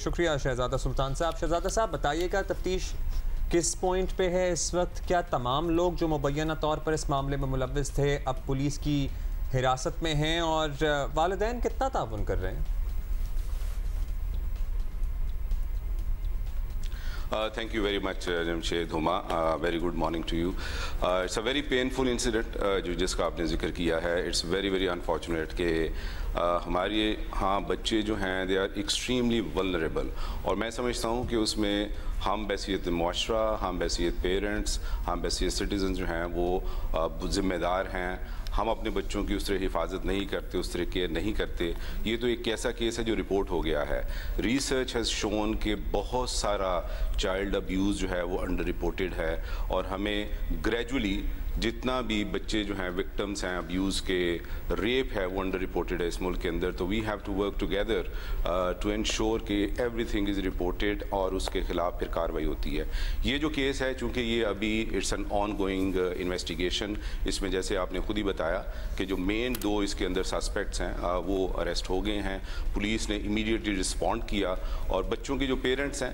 شکریہ شہزادہ سلطان صاحب. شہزادہ صاحب بتائیے گا تفتیش کس پوائنٹ پہ ہے اس وقت؟ کیا تمام لوگ جو مبینہ طور پر اس معاملے میں ملوث تھے اب پولیس کی حراست میں ہیں، اور والدین کتنا تعاون کر رہے ہیں؟ Thank you very much, Jamshed ہما. Very good morning to you. It's a very painful incident جس کا آپ نے ذکر کیا ہے. It's very very unfortunate کہ ہمارے ہاں بچے جو ہیں they are extremely vulnerable، اور میں سمجھتا ہوں کہ اس میں ہم بحیثیت معاشرہ، ہم بحیثیت پیرنٹس، ہم بحیثیت سٹیزن جو ہیں وہ ذمہ دار ہیں. ہم اپنے بچوں کی اس طرح حفاظت نہیں کرتے، اس طرح کیئر نہیں کرتے. یہ تو ایک ایسا کیس ہے جو رپورٹ ہو گیا ہے. ریسرچ ہیز شون کہ بہت سارا چائلڈ ابیوز جو ہے وہ انڈر رپورٹڈ ہے، اور ہمیں گریجولی جتنا بھی بچے جو ہیں وکٹمز ہیں ابیوز کے، ریپ ہے وہ انڈر رپورٹڈ ہے اس ملک کے اندر. تو we have to work together to ensure کہ ایوری تھنگ از رپورٹڈ اور اس کے خلاف پھر کارروائی ہوتی ہے. یہ جو کیس ہے چونکہ یہ ابھی it's an ongoing investigation, اس میں جیسے آپ نے خود ہی بتایا کہ جو مین 2 اس کے اندر سسپیکٹس ہیں وہ اریسٹ ہو گئے ہیں. پولیس نے امیڈیٹلی رسپونڈ کیا، اور بچوں کے جو پیرنٹس ہیں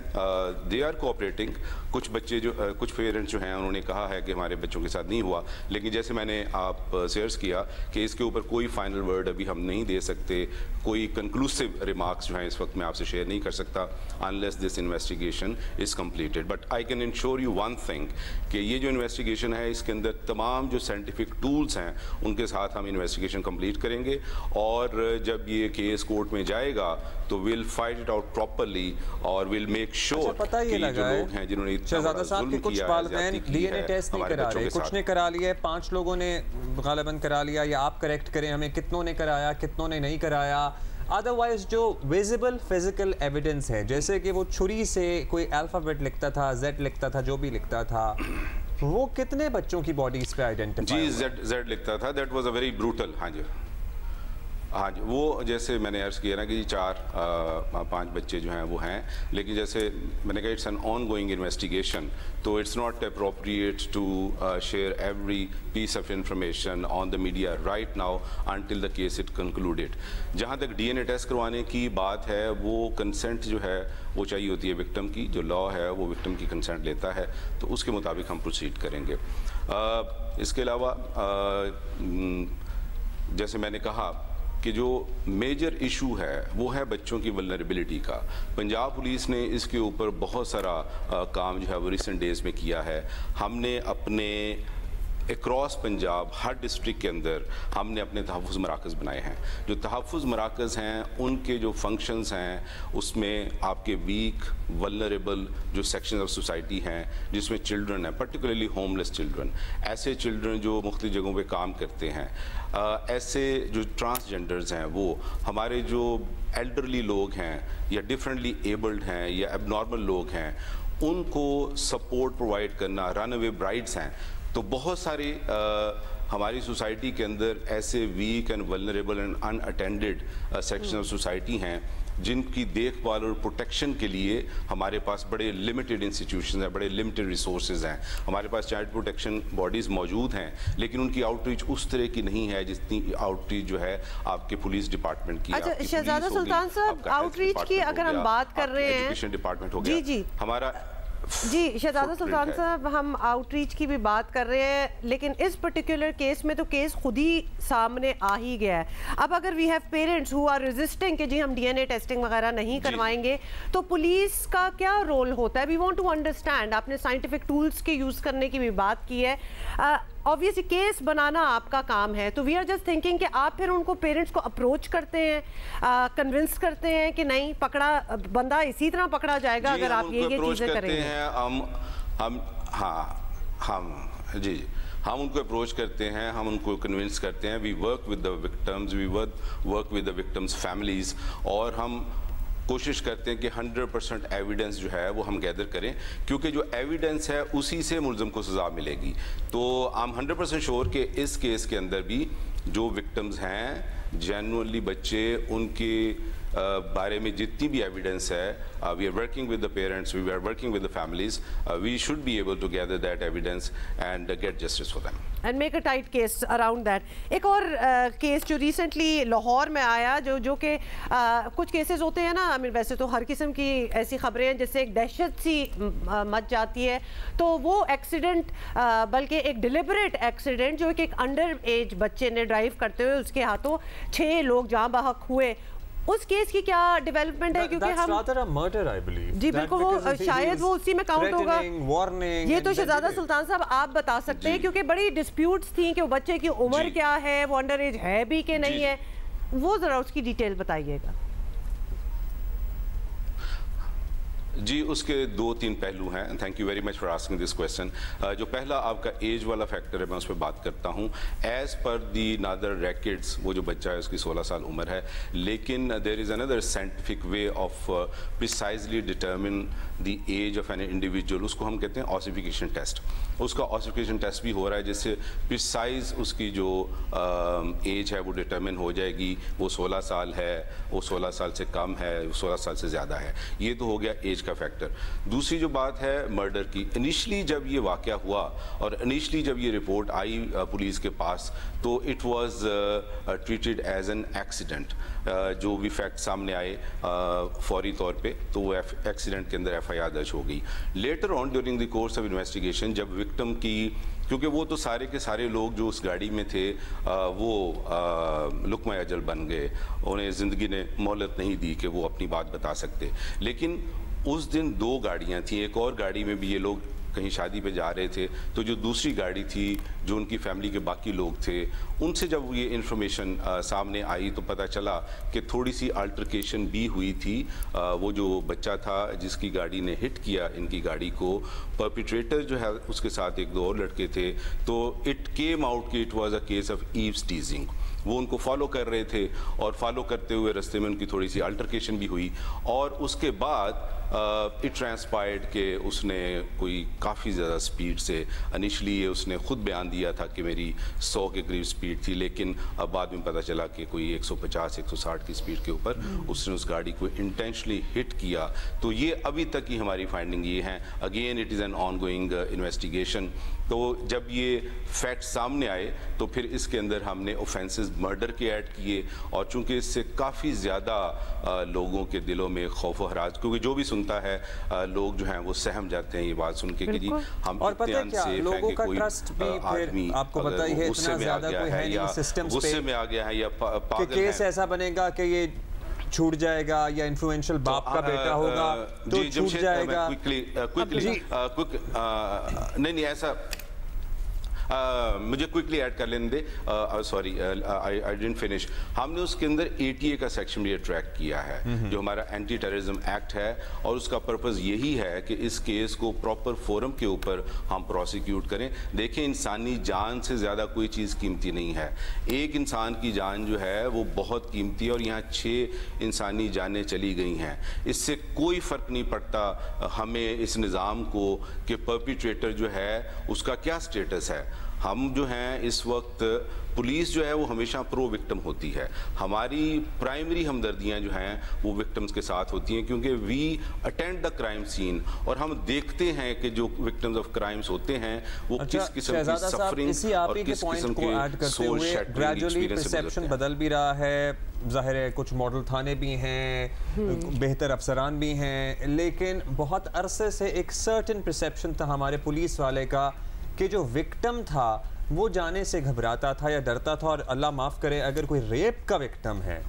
دے آر کوآپریٹنگ. کچھ پیرنٹس جو ہیں انہوں نے کہا ہے کہ ہمارے بچوں کے ساتھ نہیں ہوا، لیکن جیسے میں نے آپ سے عرض کیا کہ اس کے اوپر کوئی فائنل ورڈ ابھی ہم نہیں دے سکتے، کوئی کنکلوسیو ریمارکس جو ہیں اس وقت میں آپ سے شیئر نہیں کر سکتا unless this investigation is completed. But I can assure you one thing کہ یہ جو انویسٹیگیشن ہے اس کے اندر تمام جو سائنٹیفک ٹولز ہیں ان کے ساتھ ہم انویسٹیگیشن کمپلیٹ کریں گے، اور جب یہ کیس کورٹ میں جائے گا تو we'll fight it out properly اور we'll make sure کہ جو لوگ ہیں جنہوں نے شہزادہ صاحب کے کچھ والدین ڈی این اے ٹیسٹ نہیں کرا رہے، کچھ نے کرا لیا ہے، 5 لوگوں نے غالباً کرا لیا، یا آپ کریکٹ کریں ہمیں کتنوں نے کرایا کتنوں نے نہیں کرایا. ادروائز جو ویزیبل فزیکل ایویڈنس ہے، جیسے کہ وہ چھری سے کوئی الفابیٹ لکھتا تھا، زیڈ لکھتا تھا، جو بھی لکھتا تھا، وہ کتنے بچوں کی باڈیز پہ آئیڈینٹیفائی؟ جی زیڈ لکھتا تھا. That was a very brutal. ہاں جی وہ جیسے میں نے عرض کیا نا کہ 4-5 بچے جو ہیں وہ ہیں، لیکن جیسے میں نے کہا it's an ongoing investigation, تو it's not appropriate to share every piece of information on the media right now until the case it concluded. جہاں تک ڈی این اے ٹیسٹ کروانے کی بات ہے، وہ کنسنٹ جو ہے وہ چاہیے ہوتی ہے وکٹم کی. جو لا ہے وہ وکٹم کی کنسنٹ لیتا ہے، تو اس کے مطابق ہم پروسیڈ کریں گے. اس کے علاوہ جیسے میں نے کہا کہ جو میجر ایشو ہے وہ ہے بچوں کی ولنریبلٹی کا. پنجاب پولیس نے اس کے اوپر بہت سارا کام جو ہے وہ ریسنٹ ڈیز میں کیا ہے. ہم نے اپنے اکراس پنجاب ہر ڈسٹرکٹ کے اندر ہم نے اپنے تحفظ مراکز بنائے ہیں. جو تحفظ مراکز ہیں ان کے جو فنکشنز ہیں اس میں آپ کے ویک ولنریبل جو سیکشن آف سوسائٹی ہیں جس میں چلڈرن ہیں، پرٹیکولرلی ہوم لیس چلڈرن، ایسے چلڈرن جو مختلف جگہوں پہ کام کرتے ہیں، ایسے جو ٹرانسجنڈرز ہیں، وہ ہمارے جو ایلڈرلی لوگ ہیں یا ڈفرینٹلی ایبلڈ ہیں یا اب نارمل لوگ ہیں، ان کو سپورٹ پرووائڈ کرنا. رن اوے برائڈس ہیں. تو بہت سارے ہماری سوسائٹی کے اندر ایسے weak and vulnerable and unattended section of society ہیں جن کی دیکھ بھال اور پروٹیکشن کے لیے ہمارے پاس بڑے لمیٹڈ انسٹیٹیوشنز ہیں، بڑے لمیٹڈ ریسورسز ہیں. ہمارے پاس چائلڈ پروٹیکشن باڈیز موجود ہیں، لیکن ان کی آؤٹ ریچ اس طرح کی نہیں ہے جتنی آؤٹ ریچ جو ہے آپ کے پولیس ڈپارٹمنٹ کی. اچھا شہزادہ سلطان صاحب، آؤٹ ریچ کی اگر ہم بات کر رہے ہیں، ایجوکیشن ڈپارٹمنٹ ہو گیا ہمارا. جی شہزادہ سلطان صاحب، ہم آؤٹ ریچ کی بھی بات کر رہے ہیں، لیکن اس پرٹیکولر کیس میں تو کیس خود ہی سامنے آ ہی گیا ہے. اب اگر we have parents who are resisting کہ جی ہم ڈی این اے ٹیسٹنگ وغیرہ نہیں کروائیں گے، تو پولیس کا کیا رول ہوتا ہے؟ We want to understand. آپ نے سائنٹیفک ٹولز کے یوز کرنے کی بھی بات کی ہے. obviously کیس بنانا آپ کا کام ہے، تو وی آر جسٹ تھنکنگ کہ آپ پھر ان کو پیرنٹس کو اپروچ کرتے ہیں، کنونس کرتے ہیں کہ نہیں پکڑا بندہ اسی طرح پکڑا جائے گا اگر آپ یہ چیزیں کریں گے. ہم ان کو اپروچ کرتے ہیں، ہم ان کو کنونس کرتے ہیں. We work with the victims, we work with the victims families, اور ہم کوشش کرتے ہیں کہ 100% ایویڈنس جو ہے وہ ہم گیدر کریں، کیونکہ جو ایویڈنس ہے اسی سے ملزم کو سزا ملے گی. تو ہم 100% شور کہ اس کیس کے اندر بھی جو وکٹمز ہیں جینوئنلی بچے، ان کی बारे में जितनी भी एविडेंस है, we are working with the parents, we are working with the families, we should be able to gather that evidence and get justice for them and make a tight case around that. एक और case जो recently Lahore में आया, जो कि कुछ cases होते हैं ना, आई मीन वैसे तो हर किस्म की ऐसी खबरें हैं जिससे एक दहशत सी मच जाती है, तो वो एक्सीडेंट बल्कि एक डिलिबरेट एक्सीडेंट जो एक अंडर एज बच्चे ने ड्राइव करते हुए उसके हाथों 6 लोग जाँ बहक हुए, उस केस की क्या डेवलपमेंट है? क्योंकि हम मर्डर आई बिलीव जी बिल्कुल, वो शायद वो उसी में काउंट होगा। ये तो शहजादा सुल्तान साहब आप बता सकते हैं, क्योंकि बड़ी डिस्प्यूट्स थी कि वो बच्चे की उम्र क्या है, वो अंडर एज है भी कि नहीं है, वो जरा उसकी डिटेल बताइएगा। जी, उसके 2-3 पहलू हैं। Thank you very much for asking this question. जो पहला आपका एज वाला फैक्टर है, मैं उस पर बात करता हूँ। एज पर दी नादर रैकेट्स, वो जो बच्चा है उसकी 16 साल उम्र है, लेकिन there is another scientific way of precisely determine the age of an individual, उसको हम कहते हैं ऑसिफिकेशन टेस्ट। उसका ऑसिफिकेशन टेस्ट भी हो रहा है, जिससे प्रिसाइज उसकी जो एज है वो डिटर्मिन हो जाएगी। वो 16 साल है, वो 16 साल से कम है, 16 साल से ज़्यादा है। ये तो हो गया एज का फैक्टर। दूसरी जो बात है मर्डर की, इनिशली जब ये वाक़या हुआ और इनिशली जब ये रिपोर्ट आई पुलिस के पास, तो it was treated as an accident. जो भी फैक्ट सामने आए फौरी तौर पे, तो वो एक्सीडेंट के अंदर FIR दर्ज हो गई। Later on during the course of investigation, जब विक्टिम की, क्योंकि वो तो सारे के सारे लोग जो उस गाड़ी में थे वो लुकमा अजल बन गए, उन्हें ज़िंदगी ने मोहलत नहीं दी कि वो अपनी बात बता सकते। लेकिन उस दिन 2 गाड़ियाँ थी, एक और गाड़ी में भी ये लोग कहीं शादी पे जा रहे थे, तो जो दूसरी गाड़ी थी, जो उनकी फैमिली के बाकी लोग थे, उनसे जब ये इन्फॉर्मेशन सामने आई तो पता चला कि थोड़ी सी अल्टरकेशन भी हुई थी। वो जो बच्चा था जिसकी गाड़ी ने हिट किया इनकी गाड़ी को, परपिट्रेटर जो है उसके साथ 1-2 और लड़के थे, तो इट केम आउट कि it was a case of eaves टीजिंग। वो उनको फॉलो कर रहे थे और फॉलो करते हुए रास्ते में उनकी थोड़ी सी अल्टरकेशन भी हुई, और उसके बाद इट ट्रांसपायर्ड कि उसने कोई काफ़ी ज़्यादा स्पीड से, इनिशली उसने ख़ुद बयान दिया था कि मेरी 100 के करीब स्पीड थी, लेकिन अब बाद में पता चला कि कोई 150-160 की स्पीड के ऊपर उसने उस गाड़ी को इंटेंशनली हिट किया। तो ये अभी तक की हमारी फाइंडिंग ये है। Again it is an on going investigation. तो जब ये फैक्ट सामने आए तो फिर इसके अंदर हमने ऑफेंसेस मर्डर के ऐड किए, और चूंकि इससे काफ़ी ज़्यादा लोगों के दिलों में खौफ और हरास, क्योंकि जो भी सुनता है लोग जो हैं वो सहम जाते हैं ये बात सुन के कि जी हम इतने अनसेफ हैं कि कोई आदमी आपको पता ही है इतना ज़्यादा कोई है नहीं सिस्टम्स पे, गुस्से में आ गया है या पागल है, केस ऐसा बनेगा कि ये छूट जाएगा, या इन्फ्लुएंशियल बाप का बेटा होगा तो छूट जाएगा। नहीं ऐसा मुझे क्विकली ऐड कर लेने दे, सॉरी आई डिडंट फिनिश। हमने उसके अंदर ATA का सेक्शन भी अट्रैक्ट किया है, जो हमारा एंटी टेररिज्म एक्ट है, और उसका पर्पज़ यही है कि इस केस को प्रॉपर फोरम के ऊपर हम प्रोसिक्यूट करें। देखें, इंसानी जान से ज़्यादा कोई चीज़ कीमती नहीं है। एक इंसान की जान जो है वो बहुत कीमती है, और यहाँ 6 इंसानी जानें चली गई हैं। इससे कोई फ़र्क नहीं पड़ता हमें इस निज़ाम को कि परपिट्रेटर जो है उसका क्या स्टेटस है। हम जो हैं इस वक्त, पुलिस जो है वो हमेशा प्रो विक्टिम होती है। हमारी प्राइमरी हमदर्दियां जो हैं वो विक्टिम्स के साथ होती हैं, क्योंकि we attend the crime scene और हम देखते हैं कि जो विक्टिम्स ऑफ क्राइम्स होते हैं वो किस किस्म की सफरिंग और किस किस्म के सोल शैटरिंग एक्सपीरियंस से गुजरते हैं। बदल भी रहा है, ज़ाहिर है कुछ मॉडल थाने भी हैं, बेहतर अफसरान भी हैं, लेकिन बहुत अरसे से एक सर्टेन परसेप्शन था हमारे पुलिस वाले का कि जो विक्टिम था वो जाने से घबराता था या डरता था, और अल्लाह माफ़ करे अगर कोई रेप का विक्टिम है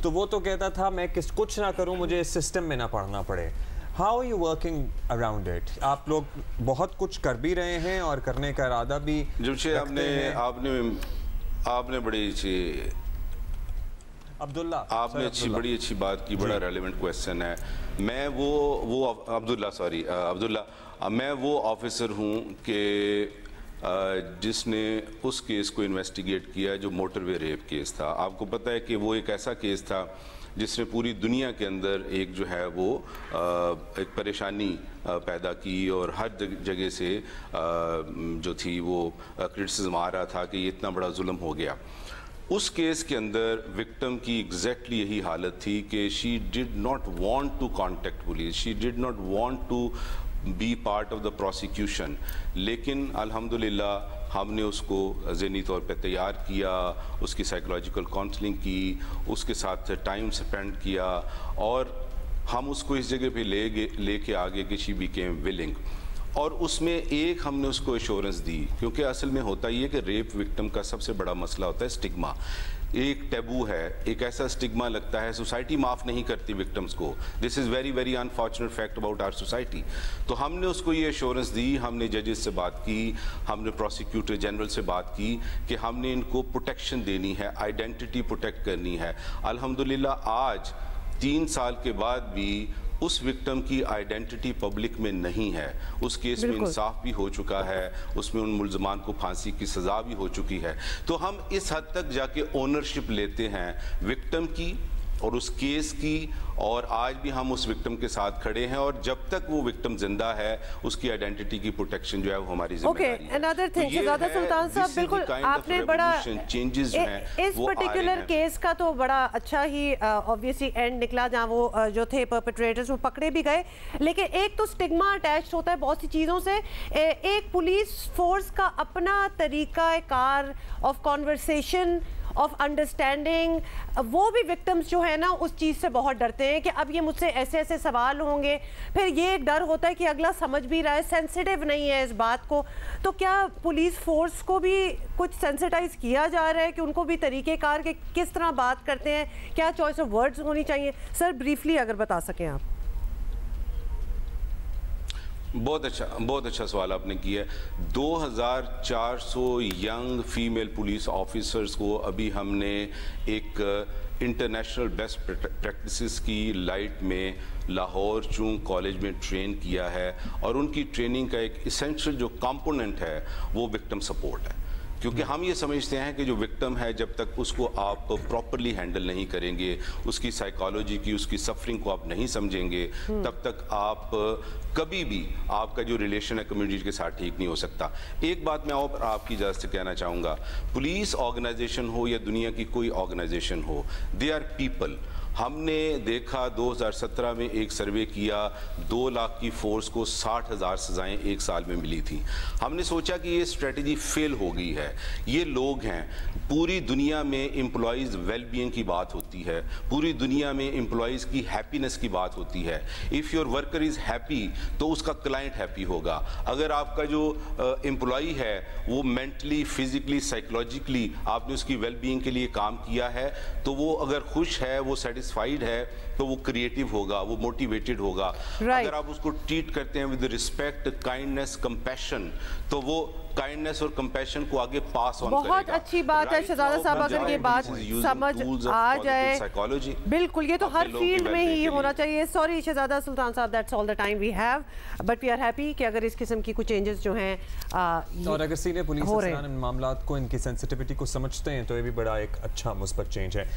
तो वो तो कहता था मैं कुछ ना करूं, मुझे इस सिस्टम में ना पढ़ना पड़े। How are you working around it? आप लोग बहुत कुछ कर भी रहे हैं और करने का इरादा भी आपने बड़ी अच्छी बड़ी अच्छी बात की, बड़ा रेलेवेंट क्वेश्चन है। मैं मैं वो ऑफिसर हूँ कि जिसने उस केस को इन्वेस्टिगेट किया जो मोटरवे रेप केस था। आपको पता है कि वो एक ऐसा केस था जिसने पूरी दुनिया के अंदर एक जो है वो एक परेशानी पैदा की, और हर जगह से जो थी वो क्रिटिसिज्म आ रहा था कि ये इतना बड़ा जुल्म हो गया। उस केस के अंदर विक्टिम की एग्जैक्टली यही हालत थी कि she did not want to contact police, she did not want to be part of the prosecution, लेकिन अल्हम्दुलिल्लाह हमने उसको ज़हनी तौर पे तैयार किया, उसकी साइकोलॉजिकल काउंसलिंग की, उसके साथ टाइम स्पेंड किया और हम उसको इस जगह पे लेके आ गए कि शी बिकेम विलिंग। और उसमें एक हमने उसको एश्योरेंस दी, क्योंकि असल में होता ही है कि रेप विक्टिम का सबसे बड़ा मसला होता है स्टिग्मा, एक टैबू है, एक ऐसा स्टिग्मा लगता है, सोसाइटी माफ़ नहीं करती विक्टिम्स को। This is very very unfortunate fact about our society. तो हमने उसको ये एश्योरेंस दी, हमने जजेस से बात की, हमने प्रोसिक्यूटर जनरल से बात की कि हमने इनको प्रोटेक्शन देनी है, आइडेंटिटी प्रोटेक्ट करनी है। अल्हम्दुलिल्लाह आज 3 साल के बाद भी उस विक्टिम की आइडेंटिटी पब्लिक में नहीं है। उस केस में इंसाफ भी हो चुका है, उसमें उन मुल्ज़मान को फांसी की सज़ा भी हो चुकी है। तो हम इस हद तक जाके ओनरशिप लेते हैं विक्टिम की और उस केस की, और आज भी हम उस विक्टिम के साथ खड़े हैं और जब तक वो विक्टिम जिंदा है उसकी आइडेंटिटी की प्रोटेक्शन जो है वो हमारी जिम्मेदारी है। अनदर थिंग शहजादा सुल्तान साहब, बिल्कुल आपने बड़ा चेंजेस इस पर्टिकुलर केस का तो बड़ा अच्छा ही ऑब्वियसली एंड निकला, जहाँ वो जो थे परपेट्रेटर्स वो पकड़े भी गए, लेकिन एक तो स्टिग्मा अटैच होता है बहुत सी चीज़ों से। एक पुलिस फोर्स का अपना तरीका car of conversation, of understanding, वो भी विक्टिम्स जो है ना उस चीज़ से बहुत डरते हैं कि अब ये मुझसे ऐसे ऐसे सवाल होंगे, फिर ये एक डर होता है कि अगला समझ भी रहा है, सेंसिटिव नहीं है इस बात को। तो क्या पुलिस फोर्स को भी कुछ सेंसिटाइज किया जा रहा है कि उनको भी तरीक़ेकार के किस तरह बात करते हैं, क्या चॉइस ऑफ वर्ड्स होनी चाहिए? सर ब्रीफली अगर बता सकें आप। बहुत अच्छा सवाल आपने किया है। 2400 यंग फीमेल पुलिस ऑफिसर्स को अभी हमने एक इंटरनेशनल बेस्ट प्रैक्टिसेस की लाइट में लाहौर चूंग कॉलेज में ट्रेन किया है, और उनकी ट्रेनिंग का एक इसेंशियल जो कंपोनेंट है वो विक्टिम सपोर्ट है। क्योंकि हम ये समझते हैं कि जो विक्टिम है, जब तक उसको आप प्रॉपरली हैंडल नहीं करेंगे, उसकी साइकोलॉजी की, उसकी सफरिंग को आप नहीं समझेंगे, तब तक आप कभी भी आपका जो रिलेशन है कम्युनिटी के साथ ठीक नहीं हो सकता। एक बात मैं और आपकी इजाज़त से कहना चाहूँगा, पुलिस ऑर्गेनाइजेशन हो या दुनिया की कोई ऑर्गेनाइजेशन हो, दे आर पीपल। हमने देखा 2017 में एक सर्वे किया, 2 लाख की फोर्स को 60,000 सजाएं एक साल में मिली थी। हमने सोचा कि ये स्ट्रेटजी फेल हो गई है। ये लोग हैं, पूरी दुनिया में एम्प्लॉइज़ वेलबीइंग की बात होती है, पूरी दुनिया में एम्प्लॉइज़ की हैप्पीनेस की बात होती है। If your worker is happy तो उसका क्लाइंट हैप्पी होगा। अगर आपका जो एम्प्लॉई है वो मेंटली, फिजिकली, साइकोलॉजिकली आपने उसकी वेलबीइंग के लिए काम किया है, तो वो अगर खुश है, वो सेटिस्फाइड है, तो वो क्रिएटिव होगा, वो मोटिवेटेड होगा। अगर आप उसको ट्रीट करते हैं विद रिस्पेक्ट, काइंडनेस, कंपैशन, तो वो काइंडनेस और कंपैशन को आगे पास ऑन करेगा। बहुत अच्छी बात है शहजादा साहब, अगर ये बात समझ आ जाए। साइकोलॉजी बिल्कुल, ये तो हर फील्ड में ही होना चाहिए। सॉरी शहजादा सुल्तान साहब, that's all the time we have, but we are happy कि अगर इस किस्म की कुछ चेंजेस जो हैं और अगर सीनियर पुलिस अफसरान इन मामलात को, इनकी सेंसिटिविटी को समझते हैं, तो ये भी बड़ा एक अच्छा मुस्बत चेंज है।